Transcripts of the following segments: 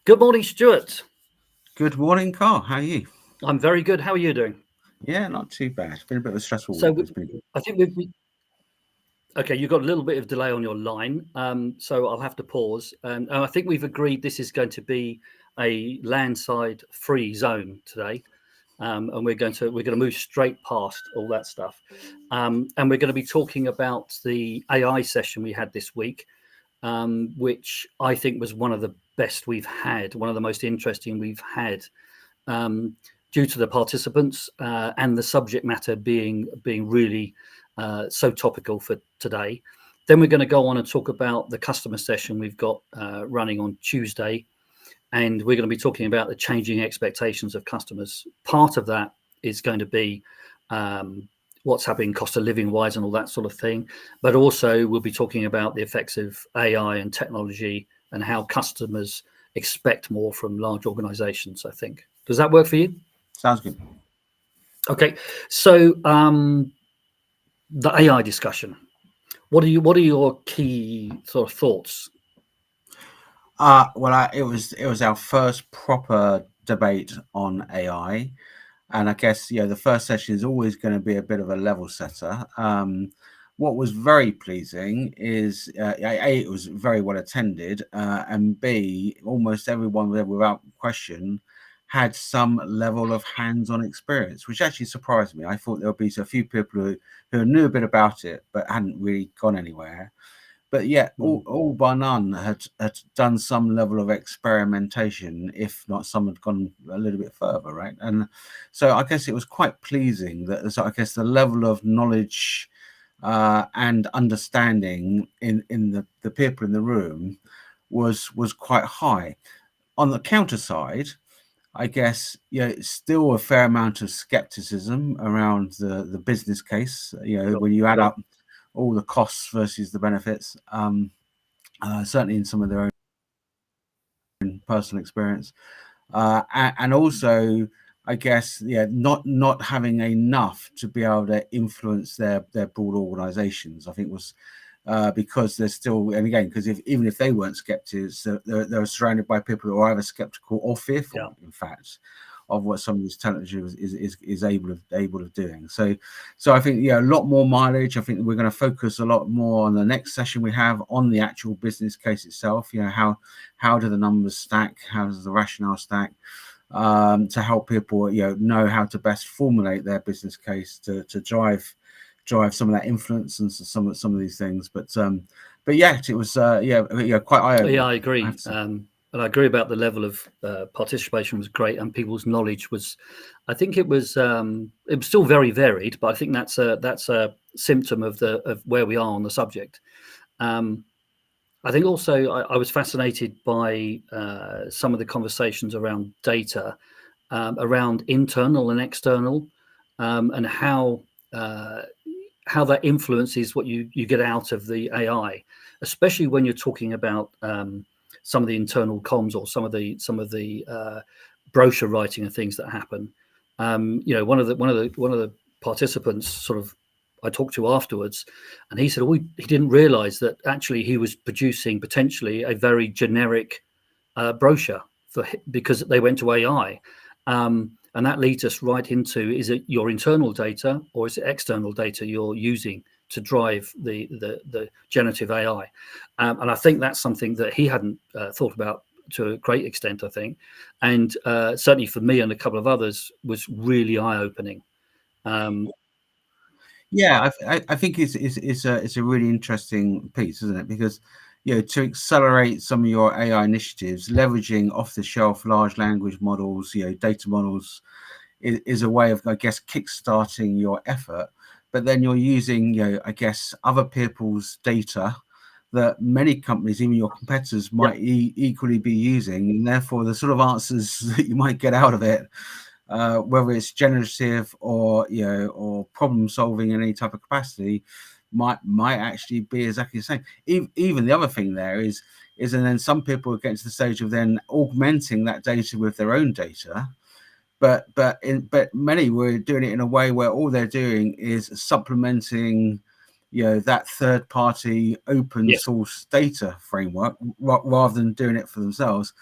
Good morning, Stuart. Good morning, Carl. How are you? I'm very good. How are you doing? Yeah, not too bad. It's been a bit of a stressful So week, but we, it's been good. I think okay. You've got a little bit of delay on your line, so I'll have to pause. And I think we've agreed this is going to be a landside-free zone today, and we're going to move straight past all that stuff, and we're going to be talking about the AI session we had this week, which I think was one of the best we've had, one of the most interesting we've had. Um, Due to the participants and the subject matter being really so topical for today. Then we're going to go on and talk about the customer session we've got running on Tuesday, and we're going to be talking about the changing expectations of customers. Part of that is going to be what's happening cost of living wise and all that sort of thing, but also we'll be talking about the effects of AI and technology and how customers expect more from large organizations, I think. Does that work for you? Sounds good. Okay, so the AI discussion. What are your key sort of thoughts? It was our first proper debate on AI, and I guess the first session is always going to be a bit of a level setter. What was very pleasing is A, it was very well attended, and B, almost everyone there, without question, had some level of hands-on experience, which actually surprised me. I thought there would be a few people who knew a bit about it but hadn't really gone anywhere. But yet, Mm. all bar none had done some level of experimentation, if not some had gone a little bit further, right? And so I guess it was quite pleasing that, so I guess, the level of knowledge and understanding in the people in the room was quite high. On the counter side, I guess, it's still a fair amount of skepticism around the business case. Sure, When you add sure. up all the costs versus the benefits, certainly in some of their own personal experience, and also, I guess, not having enough to be able to influence their broad organisations. I think was because they're still, and again, because even if they weren't skeptics, they're surrounded by people who are either skeptical or Yeah. fearful, in fact, of what some of this technology is able of doing. So I think, a lot more mileage. I think we're going to focus a lot more on the next session we have on the actual business case itself. How do the numbers stack? How does the rationale stack? To help people know how to best formulate their business case to drive some of that influence and some of these things. But yeah, it was quite eye-opening, Yeah, I I agree. have to say. And I agree about the level of participation was great, and people's knowledge was. I think it was still very varied, but I think that's a symptom of where we are on the subject. Um, I think also I was fascinated by some of the conversations around data, around internal and external, and uh, how that influences what you get out of the AI, especially when you're talking about some of the internal comms or some of the brochure writing and things that happen. One of the participants sort of I talked to afterwards, and he said, "Oh, he didn't realise that actually he was producing potentially a very generic brochure because they went to AI." And that leads us right into, is it your internal data or is it external data you're using to drive the generative AI? And I think that's something that he hadn't thought about to a great extent, I think. And certainly for me and a couple of others was really eye-opening. Um, Yeah, I think it's a really interesting piece, isn't it? Because to accelerate some of your AI initiatives, leveraging off-the-shelf large language models, data models, is a way of, I guess, kickstarting your effort. But then you're using, I guess, other people's data that many companies, even your competitors, yeah, might equally be using, and therefore the sort of answers that you might get out of it, whether it's generative or or problem solving in any type of capacity, might actually be exactly the same. Even the other thing there is, and then some people get to the stage of then augmenting that data with their own data. But many were doing it in a way where all they're doing is supplementing that third party open yes, source data framework rather than doing it for themselves.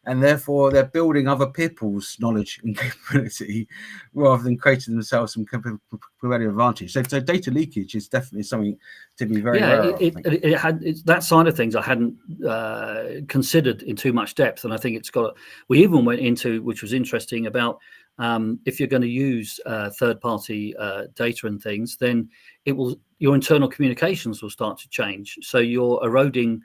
and therefore they're building other people's knowledge and capability rather than creating themselves some competitive advantage. So data leakage is definitely something to be very aware of. It's that side of things I hadn't considered in too much depth, and I think we even went into, which was interesting, about if you're going to use third-party data and things, then your internal communications will start to change. So you're eroding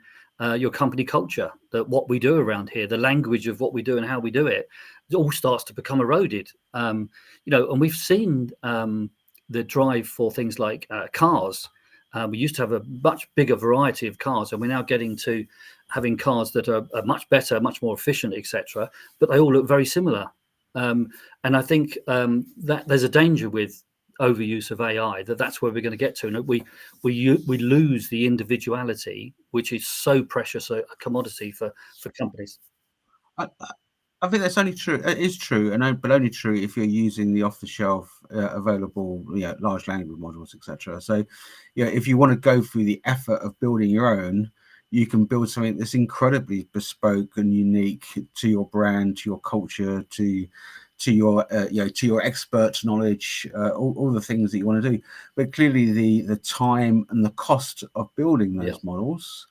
your company culture, that what we do around here, the language of what we do and how we do it all starts to become eroded. And we've seen the drive for things like cars. We used to have a much bigger variety of cars, and we're now getting to having cars that are much better, much more efficient, etc. But they all look very similar. And I think that there's a danger with overuse of AI, that's where we're going to get to, and we lose the individuality, which is so precious a commodity for companies. I think that's only true. It is true, but only true if you're using the off-the-shelf available, large language models, etc. So, if you want to go through the effort of building your own, you can build something that's incredibly bespoke and unique to your brand, to your culture, to your to your expert knowledge, all the things that you want to do. But clearly, the time and the cost of building those models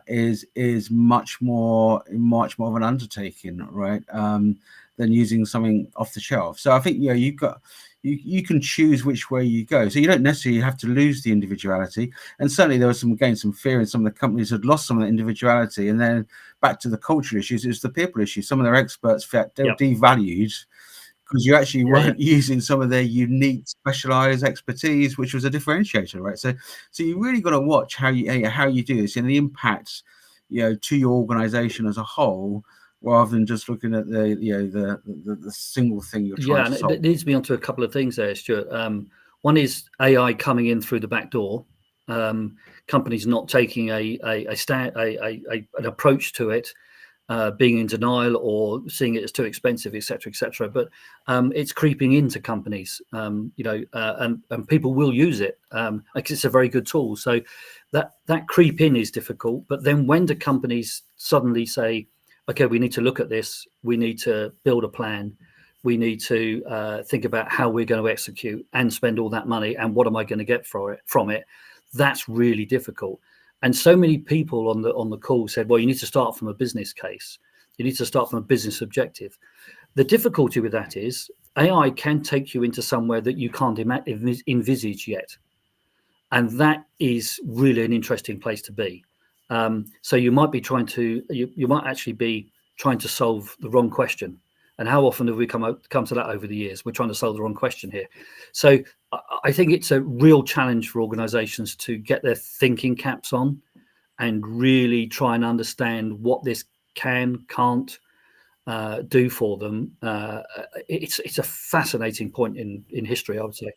is much more of an undertaking, right? Than using something off the shelf. So I think you can choose which way you go. So you don't necessarily have to lose the individuality. And certainly there was some fear in some of the companies had lost some of the individuality. And then back to the cultural issues, it's the people issue. Some of their experts felt they were devalued because you actually weren't using some of their unique specialized expertise, which was a differentiator, right? So you really got to watch how you do this and the impact, to your organization as a whole, rather than just looking at the single thing you're trying to solve. It leads me on to a couple of things there, Stuart. One is AI coming in through the back door. Companies not taking an approach to it, being in denial or seeing it as too expensive, etc. But it's creeping into companies, and people will use it because it's a very good tool. So that creep in is difficult. But then when do companies suddenly say, okay, we need to look at this, we need to build a plan, we need to think about how we're going to execute and spend all that money, and what am I going to get from it? That's really difficult. And so many people on the call said, well, you need to start from a business case. You need to start from a business objective. The difficulty with that is AI can take you into somewhere that you can't envisage yet. And that is really an interesting place to be. So you might be you might actually be trying to solve the wrong question. And how often have we come to that over the years? We're trying to solve the wrong question here. So I think it's a real challenge for organizations to get their thinking caps on and really try and understand what this can't do for them. It's a fascinating point in history, I would say.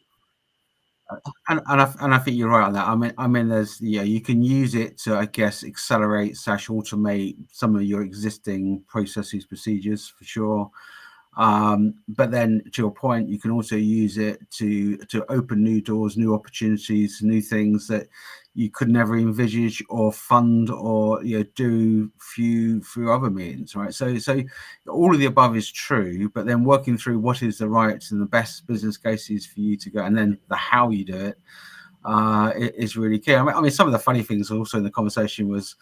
And I think you're right on that. I mean, there's you can use it to, I guess, accelerate / automate some of your existing processes, procedures for sure. But then, to your point, you can also use it to open new doors, new opportunities, new things that you could never envisage or fund or do through other means, right? So all of the above is true, but then working through what is the right and the best business cases for you to go, and then the how you do it is really key. I mean, some of the funny things also in the conversation was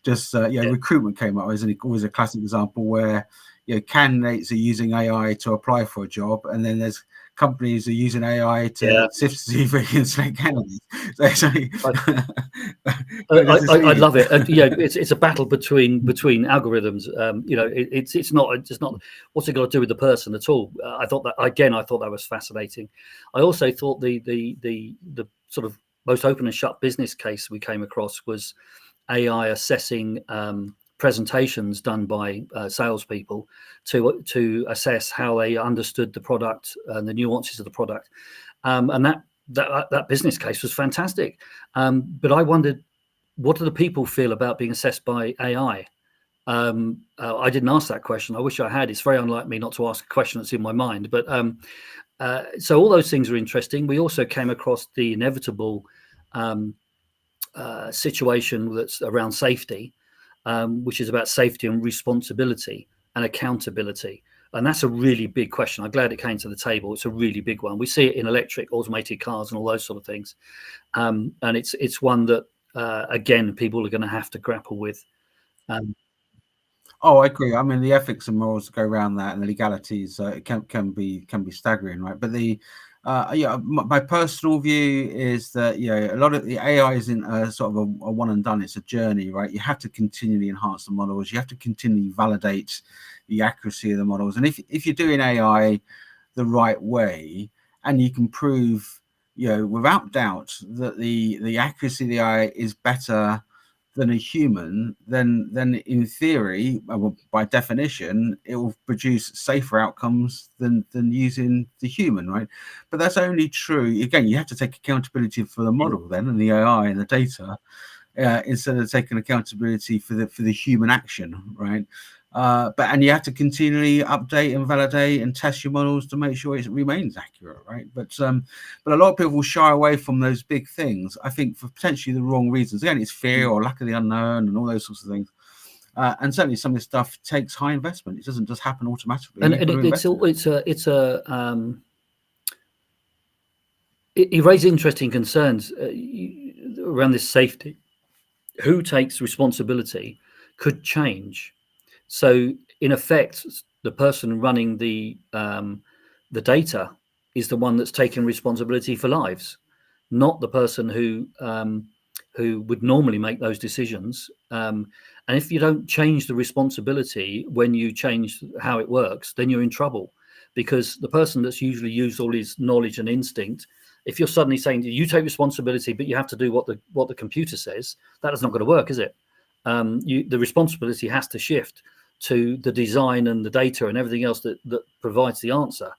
just recruitment came up. Isn't it always a classic example where candidates are using AI to apply for a job, and then there's companies are using AI to sift to see if they can select candidates. I love it, and it's a battle between algorithms. It's not what's it got to do with the person at all. I thought that was fascinating. I also thought the sort of most open and shut business case we came across was AI assessing presentations done by salespeople to assess how they understood the product and the nuances of the product, and that business case was fantastic. But I wondered, what do the people feel about being assessed by AI? I didn't ask that question. I wish I had. It's very unlike me not to ask a question that's in my mind. But so all those things are interesting. We also came across the inevitable situation that's around safety. which is about safety and responsibility and accountability. And that's a really big question. I'm glad it came to the table. It's a really big one. We see it in electric, automated cars, and all those sort of things. And it's one that again, people are going to have to grapple with. Oh, I agree. I mean, the ethics and morals that go around that, and the legalities can be staggering, right? But my personal view is that a lot of the AI isn't a sort of a one and done. It's a journey, right? You have to continually enhance the models. You have to continually validate the accuracy of the models. And if you're doing AI the right way, and you can prove, without doubt that the accuracy of the AI is better than a human, then in theory, well, by definition, it will produce safer outcomes than using the human, right? But that's only true. Again, you have to take accountability for the model then, and the AI and the data, instead of taking accountability for the human action, right? And you have to continually update and validate and test your models to make sure it remains accurate, right? But a lot of people will shy away from those big things, I think, for potentially the wrong reasons. Again, it's fear or lack of the unknown and all those sorts of things. And certainly some of this stuff takes high investment. It doesn't just happen automatically. And it raises interesting concerns around this safety. Who takes responsibility could change. So in effect, the person running the data is the one that's taking responsibility for lives, not the person who would normally make those decisions. And if you don't change the responsibility when you change how it works, then you're in trouble, because the person that's usually used all his knowledge and instinct, if you're suddenly saying you take responsibility, but you have to do what the computer says, that is not going to work, is it? The responsibility has to shift to the design and the data and everything else that provides the answer.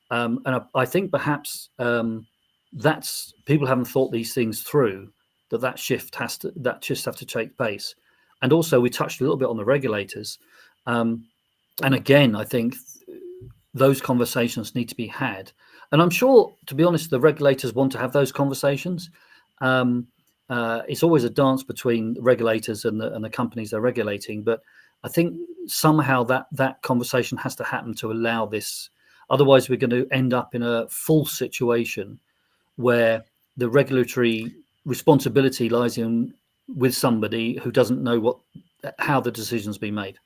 And I think perhaps that's, people haven't thought these things through, that shift has to take place. And also we touched a little bit on the regulators. And again, I think those conversations need to be had. And I'm sure, to be honest, the regulators want to have those conversations. It's always a dance between regulators and the companies they're regulating. But I think somehow that conversation has to happen to allow this. Otherwise, we're going to end up in a false situation where the regulatory responsibility lies in with somebody who doesn't know how the decision's been made.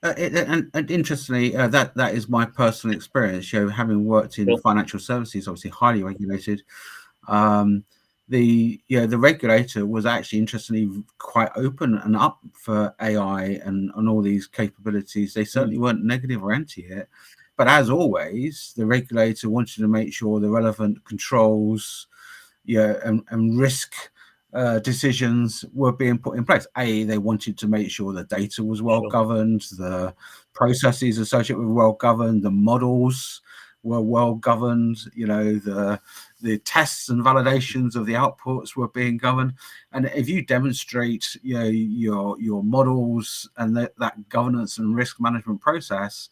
And interestingly, that is my personal experience. Having worked in financial services, obviously highly regulated, the regulator was actually interestingly quite open and up for AI and all these capabilities. They certainly weren't negative or anti it, but as always, the regulator wanted to make sure the relevant controls, and risk decisions were being put in place. They wanted to make sure the data was well governed, the processes associated with well governed, the models were well governed, the tests and validations of the outputs were being governed. And if you demonstrate your models and that governance and risk management process,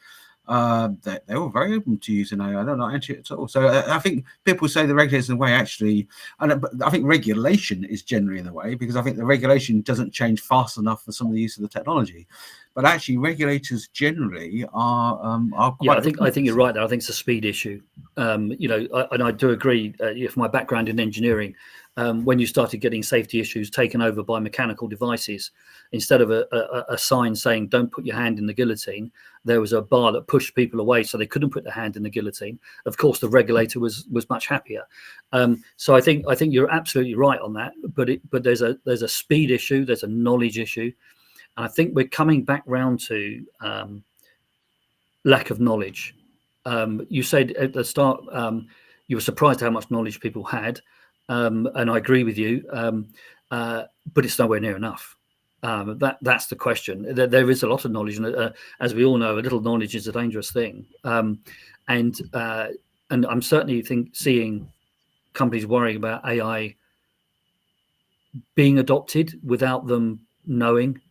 they were very open to using AI. They're not anti it at all. So I think people say the regulators in the way, actually, but I think regulation is generally in the way, because I think the regulation doesn't change fast enough for some of the use of the technology. But actually, regulators generally are quite. Yeah, I think you're right there. I think it's a speed issue. And I do agree. If my background in engineering, when you started getting safety issues taken over by mechanical devices, instead of a sign saying "Don't put your hand in the guillotine," there was a bar that pushed people away so they couldn't put their hand in the guillotine. Of course, the regulator was much happier. So I think you're absolutely right on that. But there's a speed issue. There's a knowledge issue. And I think we're coming back round to lack of knowledge. You said at the start you were surprised how much knowledge people had, and I agree with you, but it's nowhere near enough. That's the question. There is a lot of knowledge, and as we all know, a little knowledge is a dangerous thing. And I'm certainly seeing companies worrying about AI being adopted without them knowing.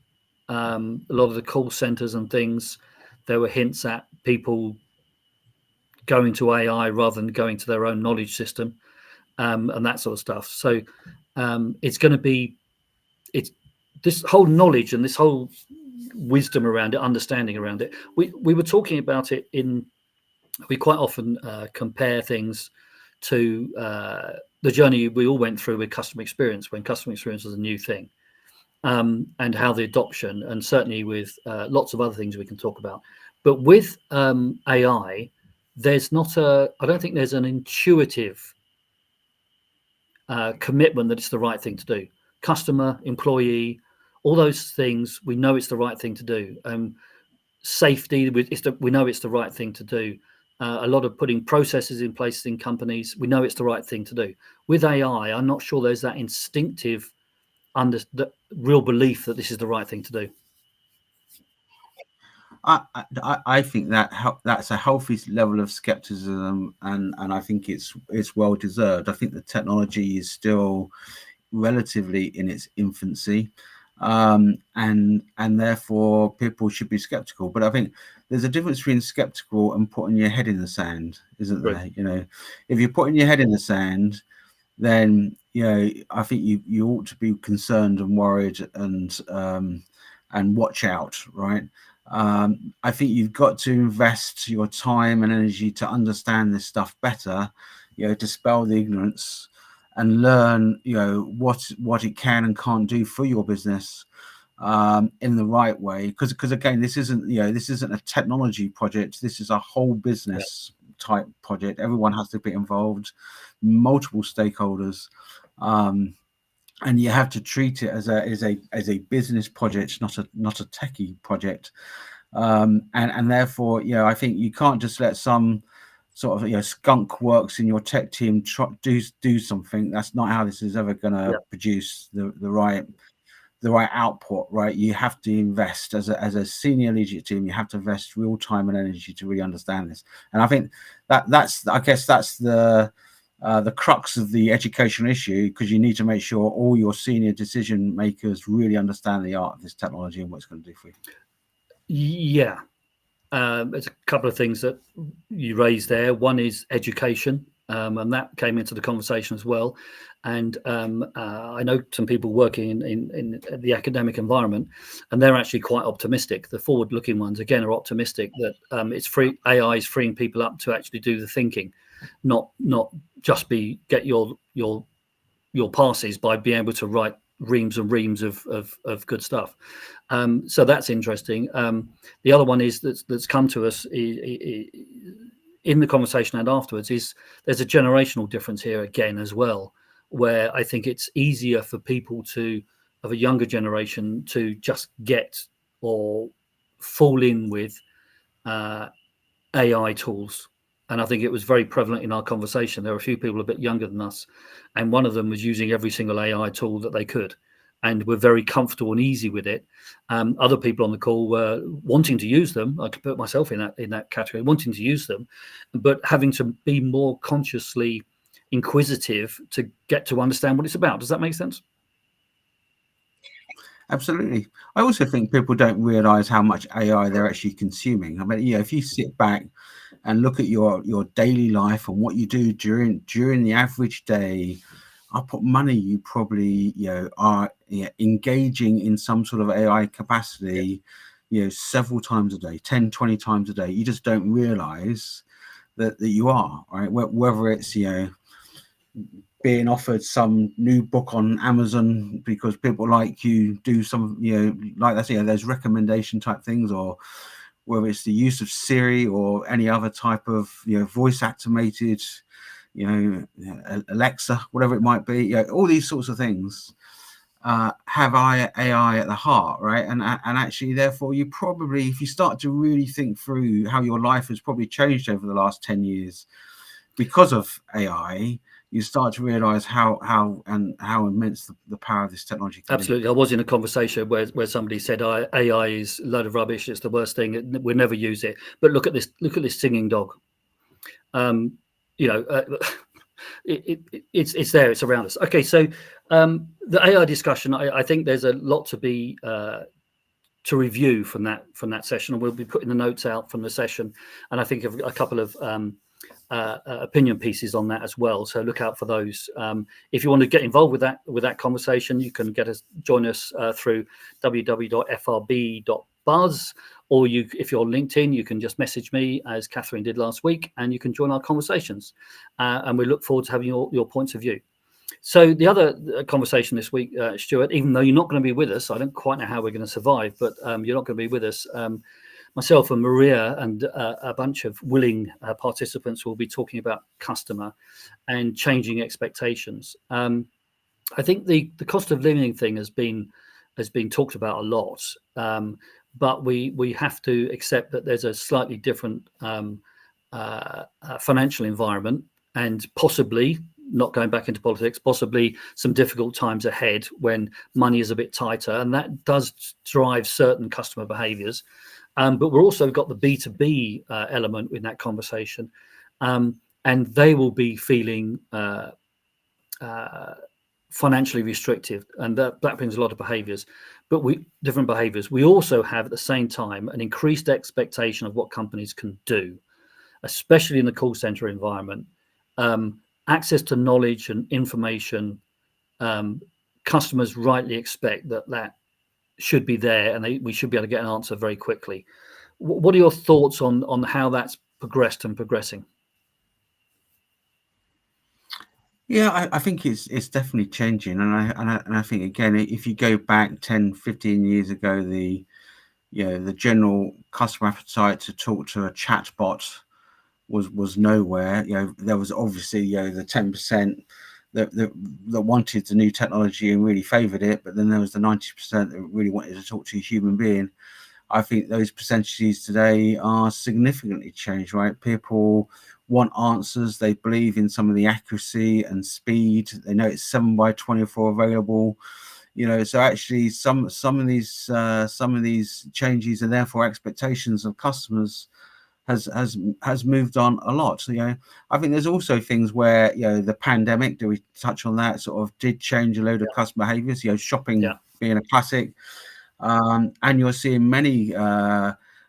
A lot of the call centers and things, there were hints at people going to AI rather than going to their own knowledge system, and that sort of stuff. So it's going to be this whole knowledge and this whole wisdom around it, understanding around it. We were talking about it we quite often compare things to the journey we all went through with customer experience, when customer experience was a new thing, and how the adoption, and certainly with lots of other things we can talk about. But with AI, I don't think there's an intuitive commitment that it's the right thing to do. Customer, employee, all those things, we know it's the right thing to do. Safety, we know it's the right thing to do. A lot of putting processes in place in companies, we know it's the right thing to do. With AI, I'm not sure there's that instinctive the real belief that this is the right thing to do. I think that's a healthy level of skepticism, and I think it's well deserved. I think the technology is still relatively in its infancy, and therefore people should be skeptical. But I think there's a difference between skeptical and putting your head in the sand, isn't there? Right. You know, if you're putting your head in the sand, then I think you ought to be concerned and worried and watch out, right? I think you've got to invest your time and energy to understand this stuff better, dispel the ignorance and learn, what it can and can't do for your business in the right way. Because again, this isn't a technology project. This is a whole business type project. Everyone has to be involved, multiple stakeholders. And you have to treat it as a business project, not a techie project, and therefore, I think you can't just let some sort of skunk works in your tech team do something. That's not how this is ever going to produce the right output, right? You have to invest as a senior leadership team. You have to invest real time and energy to really understand this. And I think that's the crux of the educational issue, because you need to make sure all your senior decision makers really understand the art of this technology and what it's going to do for you. Yeah. There's a couple of things that you raised there. One is education, and that came into the conversation as well. And I know some people working in the academic environment, and they're actually quite optimistic. The forward-looking ones, again, are optimistic that AI is freeing people up to actually do the thinking, not just get your passes by being able to write reams and reams of good stuff. So that's interesting. The other one is that's come to us in the conversation and afterwards is there's a generational difference here again as well, where I think it's easier for people of a younger generation to just get or fall in with AI tools. And I think it was very prevalent in our conversation. There were a few people a bit younger than us, and one of them was using every single AI tool that they could, and were very comfortable and easy with it. Other people on the call were wanting to use them. I could put myself in that category, wanting to use them, but having to be more consciously inquisitive to get to understand what it's about. Does that make sense? Absolutely. I also think people don't realize how much AI they're actually consuming. I mean, if you sit back and look at your daily life and what you do during the average day, I put money you probably are engaging in some sort of AI capacity several times a day, 10, 20 times a day. You just don't realize that you are, right? Whether it's being offered some new book on Amazon because people like you do some like that, those recommendation type things, or whether it's the use of Siri or any other type of voice activated Alexa, whatever it might be, all these sorts of things have AI at the heart, right? And actually, therefore, you probably, if you start to really think through how your life has probably changed over the last 10 years because of AI, you start to realize how immense the power of this technology can Absolutely. be. I was in a conversation where somebody said AI is a load of rubbish. It's the worst thing. We'll never use it. But look at this singing dog. It's there. It's around us. Okay, so the AI discussion, I think there's a lot to be to review from that session, and we'll be putting the notes out from the session. And I think a couple of opinion pieces on that as well. So look out for those. If you want to get involved with that conversation, you can join us through www.frb.buzz, or if you're on LinkedIn, you can just message me as Catherine did last week, and you can join our conversations. And we look forward to having your points of view. So the other conversation this week, Stuart, even though you're not going to be with us, I don't quite know how we're going to survive, but you're not going to be with us. Myself and Maria and a bunch of willing participants will be talking about customer and changing expectations. I think the cost of living thing has been talked about a lot, but we have to accept that there's a slightly different financial environment, and possibly, not going back into politics, possibly some difficult times ahead when money is a bit tighter, and that does drive certain customer behaviours. But we're also got the B2B element in that conversation, and they will be feeling financially restrictive, and that brings a lot of behaviours. But different behaviours. We also have at the same time an increased expectation of what companies can do, especially in the call center environment. Access to knowledge and information, customers rightly expect that should be there, and we should be able to get an answer very quickly. What are your thoughts on how that's progressed and progressing? Yeah, I think it's definitely changing, and I think, again, if you go back 10, 15 years ago, the general customer appetite to talk to a chatbot was nowhere. There was obviously the 10% that wanted the new technology and really favoured it, but then there was the 90% that really wanted to talk to a human being. I think those percentages today are significantly changed, right? People want answers. They believe in some of the accuracy and speed. They know it's 7x24 available. So actually some of these changes and therefore expectations of customers has moved on a lot. I think there's also things where the pandemic, do we touch on that, sort of did change a load of customer behaviors, shopping being a classic. And you're seeing many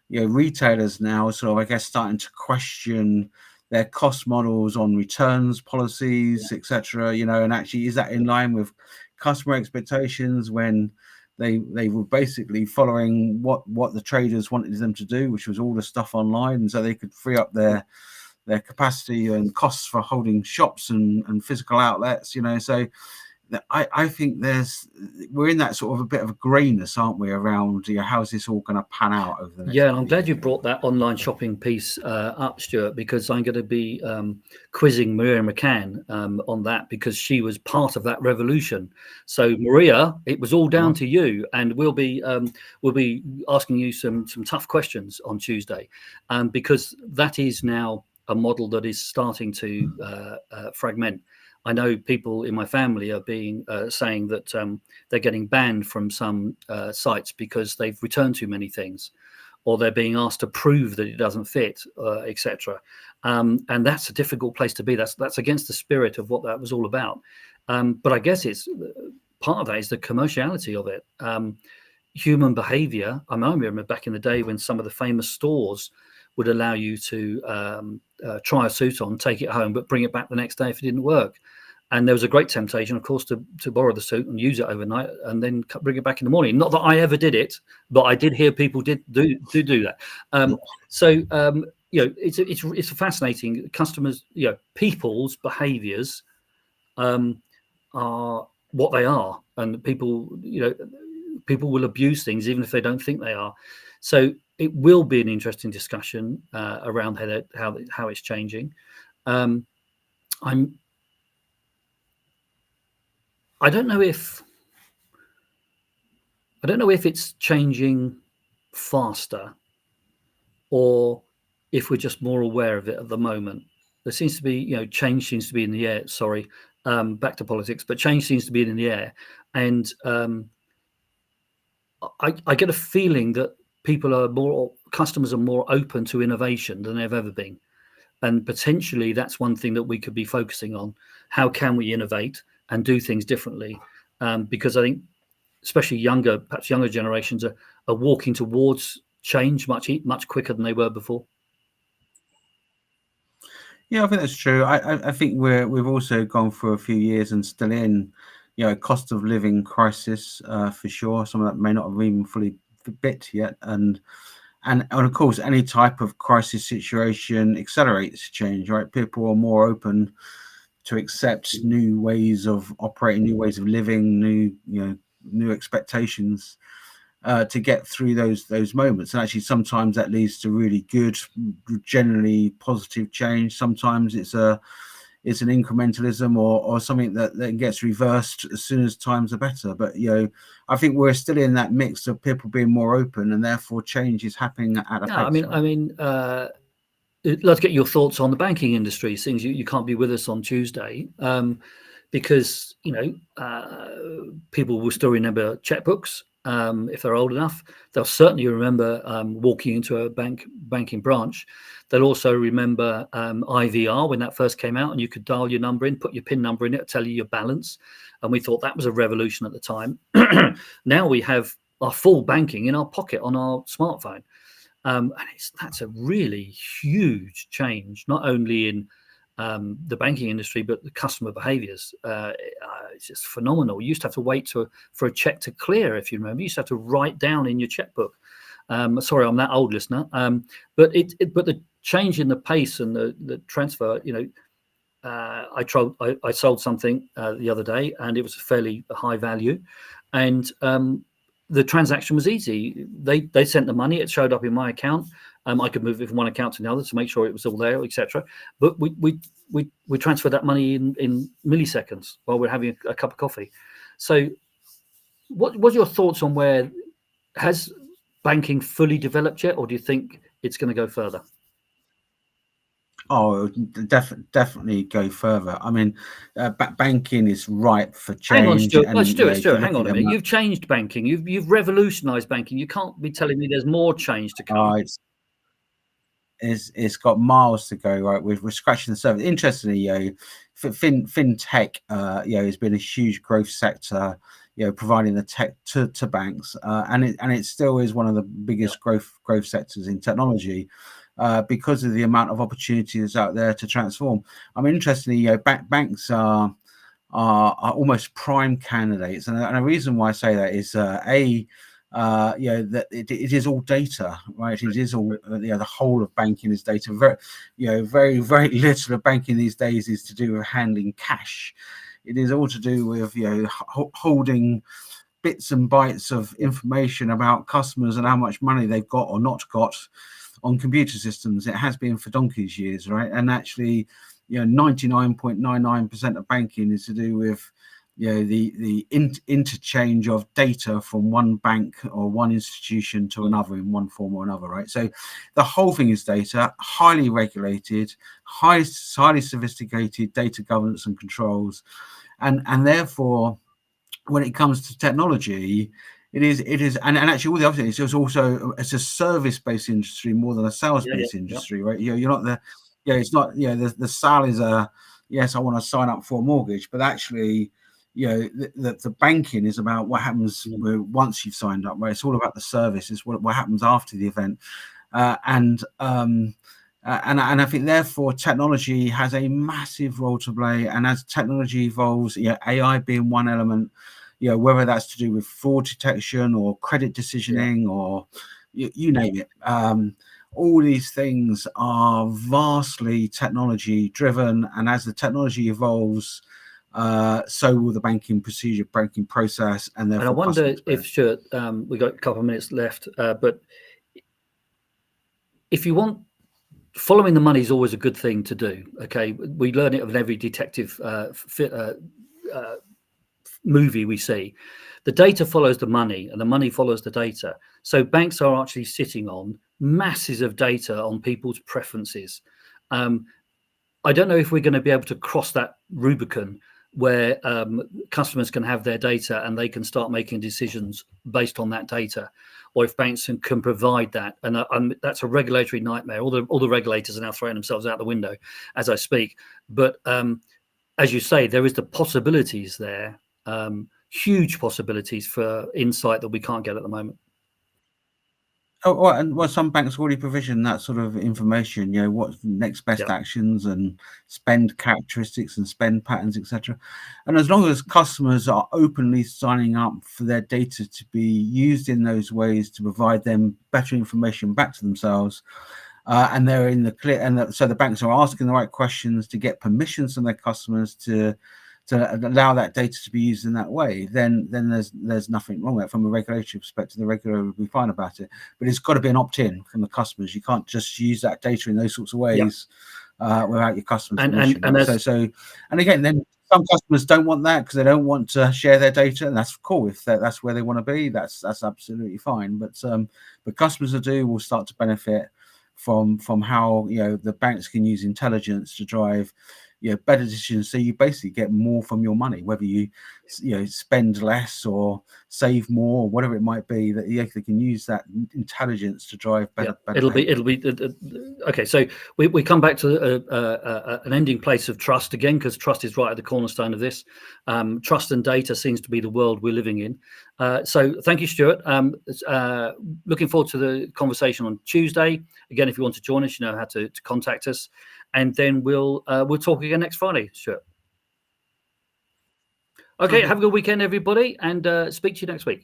retailers now sort of, I guess, starting to question their cost models on returns policies, etc. And actually, is that in line with customer expectations when they were basically following what the traders wanted them to do, which was all the stuff online, and so they could free up their capacity and costs for holding shops and physical outlets. So I think we're in that sort of a bit of a greyness, aren't we, around how's this all going to pan out over the next and I'm glad you brought that online shopping piece up, Stuart, because I'm going to be quizzing Maria McCann on that, because she was part of that revolution. So Maria, it was all down to you, and we'll be asking you some tough questions on Tuesday, because that is now a model that is starting to fragment. I know people in my family are saying that they're getting banned from some sites because they've returned too many things, or they're being asked to prove that it doesn't fit, etc. And that's a difficult place to be. That's against the spirit of what that was all about. But I guess it's part of that is the commerciality of it. Human behavior. I remember back in the day when some of the famous stores would allow you to try a suit on, take it home, but bring it back the next day if it didn't work. And there was a great temptation, of course, to borrow the suit and use it overnight and then bring it back in the morning. Not that I ever did it, but I did hear people do that. It's a fascinating. Customers, people's behaviours are what they are, and people will abuse things even if they don't think they are. So it will be an interesting discussion around how it's changing. I don't know if it's changing faster, or if we're just more aware of it at the moment. There seems to be, change seems to be in the air. Sorry, back to politics, but change seems to be in the air, and I get a feeling that customers are more open to innovation than they've ever been, and potentially that's one thing that we could be focusing on. How can we innovate and do things differently? Because I think, especially perhaps younger generations are walking towards change much quicker than they were before. Yeah, I think that's true. I think we've also gone through a few years and still in, cost of living crisis for sure. Some of that may not have even fully bit yet, and of course, any type of crisis situation accelerates change. Right, people are more open to accept new ways of operating, new ways of living, new expectations to get through those moments. And actually, sometimes that leads to really good, generally positive change. Sometimes it's an incrementalism or something that gets reversed as soon as times are better. But I think we're still in that mix of people being more open, and therefore change is happening at a Yeah, pace. let's get your thoughts on the banking industry. Things you can't be with us on Tuesday, because people will still remember checkbooks. If they're old enough, they'll certainly remember walking into a banking branch. They'll also remember IVR when that first came out, and you could dial your number in, put your PIN number in it, tell you your balance, and we thought that was a revolution at the time. Now we have our full banking in our pocket on our smartphone. And that's a really huge change, not only in the banking industry, but the customer behaviors. It's just phenomenal. You used to have to wait for a check to clear, if you remember. You used to have to write down in your checkbook. Sorry, I'm that old, listener. But the change in the pace and the transfer, I sold something the other day, and it was a fairly high value, and the transaction was easy. They sent the money; it showed up in my account. I could move it from one account to another to make sure it was all there, etc. But we transferred that money in milliseconds while we're having a cup of coffee. So, what's your thoughts on where has banking fully developed yet, or do you think it's going to go further? Oh, definitely go further. I mean, banking is ripe for Hang on, change, Stuart. No, and if you Stuart, look hang at on a minute. You've changed banking. You've revolutionised banking. You can't be telling me there's more change to come. it's got miles to go. Right, we're scratching the surface. Interestingly, fintech, has been a huge growth sector. Providing the tech to banks, and it still is one of the biggest growth sectors in technology. Because of the amount of opportunities out there to transform. I mean, interestingly, banks are almost prime candidates, and the reason why I say that is that it is all data, right? It is all the whole of banking is data. Very very little of banking these days is to do with handling cash. It is all to do with holding bits and bytes of information about customers and how much money they've got or not got on computer systems. It has been for donkey's years, right? And actually, 99.99% of banking is to do with the interchange of data from one bank or one institution to another in one form or another, right? So the whole thing is data, highly regulated, highly sophisticated data governance and controls, and therefore, when it comes to technology, it is, and actually all the other things. It's a service-based industry more than a sales-based industry, right? You're not it's not, the sale is yes, I want to sign up for a mortgage, but actually, the banking is about what happens once you've signed up, right? It's all about the service. It's what happens after the event, and I think therefore technology has a massive role to play. And as technology evolves, AI being one element, whether that's to do with fraud detection or credit decisioning or you name it, all these things are vastly technology driven. And as the technology evolves, so will the banking procedure, banking process, and therefore. And I wonder if, Stuart, we've got a couple of minutes left, but if you want, following the money is always a good thing to do. Okay, we learn it of every detective movie we see. The data follows the money, and the money follows the data. So banks are actually sitting on masses of data on people's preferences. I don't know if we're going to be able to cross that Rubicon where customers can have their data and they can start making decisions based on that data, or if banks can provide that. And that's a regulatory nightmare. All the regulators are now throwing themselves out the window as I speak. But as you say, there is the possibilities there, huge possibilities for insight that we can't get at the moment. Some banks already provision that sort of information, what next best Yeah. actions and spend characteristics and spend patterns, etc. And as long as customers are openly signing up for their data to be used in those ways to provide them better information back to themselves, and they're in the clear, and so the banks are asking the right questions to get permissions from their customers to allow that data to be used in that way, then there's nothing wrong with it. From a regulatory perspective, the regulator will be fine about it. But it's got to be an opt-in from the customers. You can't just use that data in those sorts of ways without your customers' permission. And again, then some customers don't want that because they don't want to share their data, and that's cool. If that's where they want to be, that's absolutely fine. But customers who do will start to benefit from how the banks can use intelligence to drive better decisions, so you basically get more from your money, whether you spend less or save more or whatever it might be, that they can use that intelligence to drive better it'll be okay. So we come back to an ending place of trust again, because trust is right at the cornerstone of this. Trust and data seems to be the world we're living in. So thank you, Stuart. Looking forward to the conversation on Tuesday. Again, if you want to join us, you know how to contact us. And then we'll talk again next Friday, Stuart. Okay, have a good weekend, everybody, and speak to you next week.